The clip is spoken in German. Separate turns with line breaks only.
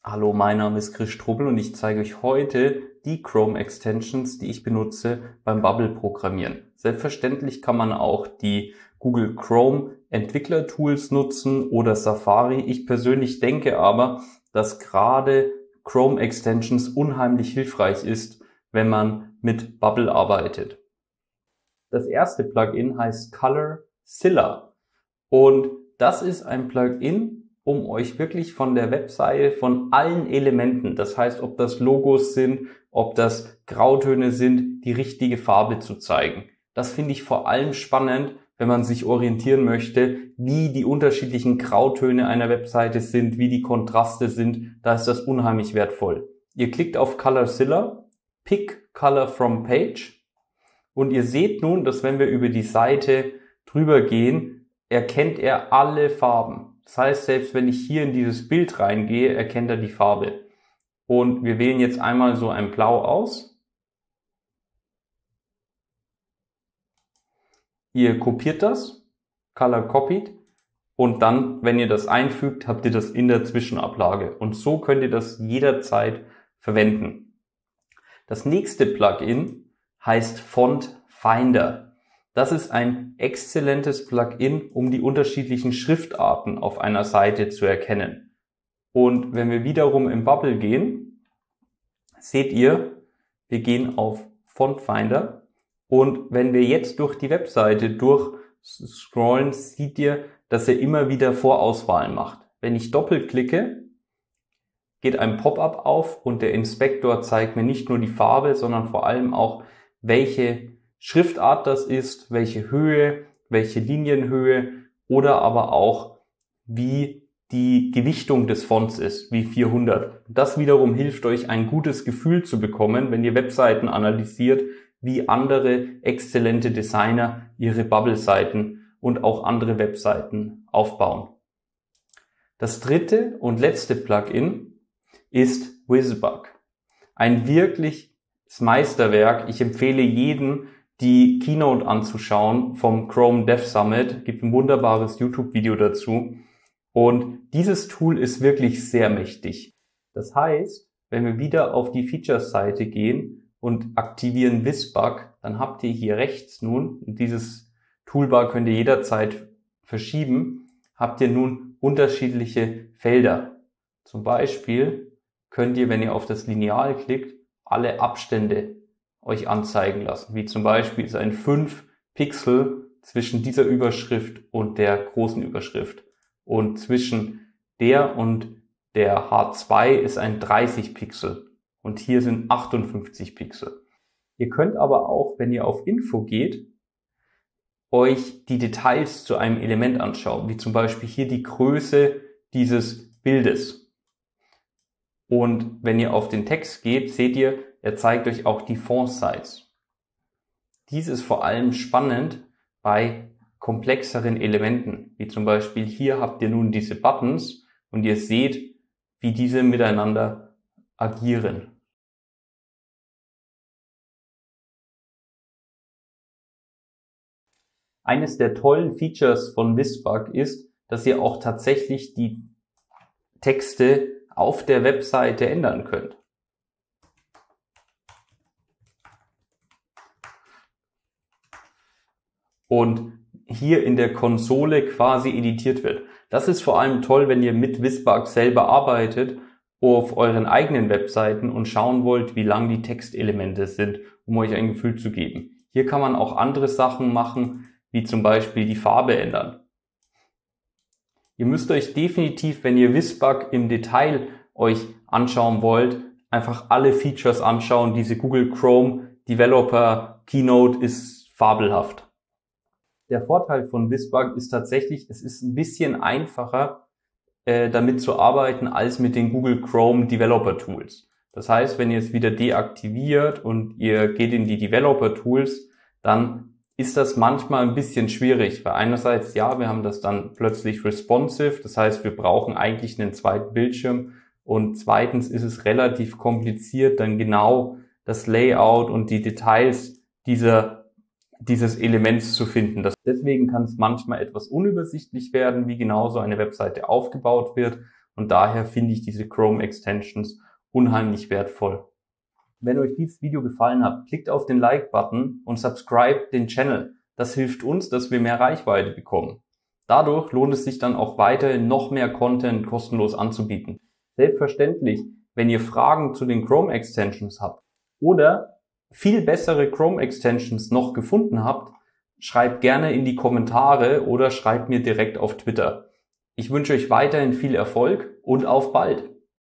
Hallo, mein Name ist Chris Strubbel und ich zeige euch heute die Chrome Extensions, die ich benutze beim Bubble Programmieren. Selbstverständlich kann man auch die Google Chrome Entwickler-Tools nutzen oder Safari. Ich persönlich denke aber, dass gerade Chrome Extensions unheimlich hilfreich ist, wenn man mit Bubble arbeitet. Das erste Plugin heißt ColorZilla und das ist ein Plugin, um euch wirklich von der Webseite, von allen Elementen, das heißt, ob das Logos sind, ob das Grautöne sind, die richtige Farbe zu zeigen. Das finde ich vor allem spannend, wenn man sich orientieren möchte, wie die unterschiedlichen Grautöne einer Webseite sind, wie die Kontraste sind. Da ist das unheimlich wertvoll. Ihr klickt auf ColorZilla, Pick Color from Page und ihr seht nun, dass wenn wir über die Seite drüber gehen, erkennt er alle Farben. Das heißt, selbst wenn ich hier in dieses Bild reingehe, erkennt er die Farbe. Und wir wählen jetzt einmal so ein Blau aus. Ihr kopiert das, Color Copied, und dann, wenn ihr das einfügt, habt ihr das in der Zwischenablage. Und so könnt ihr das jederzeit verwenden. Das nächste Plugin heißt Font Finder. Das ist ein exzellentes Plugin, um die unterschiedlichen Schriftarten auf einer Seite zu erkennen. Und wenn wir wiederum im Bubble gehen, seht ihr, wir gehen auf Font Finder und wenn wir jetzt durch die Webseite durchscrollen, seht ihr, dass er immer wieder Vorauswahlen macht. Wenn ich doppelklicke, geht ein Pop-up auf und der Inspektor zeigt mir nicht nur die Farbe, sondern vor allem auch, welche Schriftart das ist, welche Höhe, welche Linienhöhe oder aber auch, wie die Gewichtung des Fonts ist, wie 400. Das wiederum hilft euch, ein gutes Gefühl zu bekommen, wenn ihr Webseiten analysiert, wie andere exzellente Designer ihre Bubble-Seiten und auch andere Webseiten aufbauen. Das dritte und letzte Plugin ist WizBug. Ein wirkliches Meisterwerk. Ich empfehle jedem, die Keynote anzuschauen vom Chrome Dev Summit. Gibt ein wunderbares YouTube-Video dazu. Und dieses Tool ist wirklich sehr mächtig. Das heißt, wenn wir wieder auf die Features-Seite gehen und aktivieren WizBug, dann habt ihr hier rechts nun, dieses Toolbar könnt ihr jederzeit verschieben, habt ihr nun unterschiedliche Felder. Zum Beispiel könnt ihr, wenn ihr auf das Lineal klickt, alle Abstände euch anzeigen lassen. Wie zum Beispiel ist ein 5 Pixel zwischen dieser Überschrift und der großen Überschrift. Und zwischen der und der H2 ist ein 30 Pixel. Und hier sind 58 Pixel. Ihr könnt aber auch, wenn ihr auf Info geht, euch die Details zu einem Element anschauen. Wie zum Beispiel hier die Größe dieses Bildes. Und wenn ihr auf den Text geht, seht ihr, er zeigt euch auch die Font-Size. Dies ist vor allem spannend bei komplexeren Elementen, wie zum Beispiel hier habt ihr nun diese Buttons und ihr seht, wie diese miteinander agieren. Eines der tollen Features von WizBug ist, dass ihr auch tatsächlich die Texte auf der Webseite ändern könnt. Und hier in der Konsole quasi editiert wird. Das ist vor allem toll, wenn ihr mit WizBug selber arbeitet auf euren eigenen Webseiten und schauen wollt, wie lang die Textelemente sind, um euch ein Gefühl zu geben. Hier kann man auch andere Sachen machen, wie zum Beispiel die Farbe ändern. Ihr müsst euch definitiv, wenn ihr WizBug im Detail euch anschauen wollt, einfach alle Features anschauen. Diese Google Chrome Developer Keynote ist fabelhaft. Der Vorteil von WizBug ist tatsächlich, es ist ein bisschen einfacher, damit zu arbeiten, als mit den Google Chrome Developer Tools. Das heißt, wenn ihr es wieder deaktiviert und ihr geht in die Developer Tools, dann ist das manchmal ein bisschen schwierig, weil einerseits, ja, wir haben das dann plötzlich responsive, das heißt, wir brauchen eigentlich einen zweiten Bildschirm und zweitens ist es relativ kompliziert, dann genau das Layout und die Details dieses Elements zu finden. Deswegen kann es manchmal etwas unübersichtlich werden, wie genau so eine Webseite aufgebaut wird und daher finde ich diese Chrome Extensions unheimlich wertvoll. Wenn euch dieses Video gefallen hat, klickt auf den Like-Button und subscribe den Channel. Das hilft uns, dass wir mehr Reichweite bekommen. Dadurch lohnt es sich dann auch weiterhin noch mehr Content kostenlos anzubieten. Selbstverständlich, wenn ihr Fragen zu den Chrome Extensions habt oder viel bessere Chrome Extensions noch gefunden habt, schreibt gerne in die Kommentare oder schreibt mir direkt auf Twitter. Ich wünsche euch weiterhin viel Erfolg und auf bald!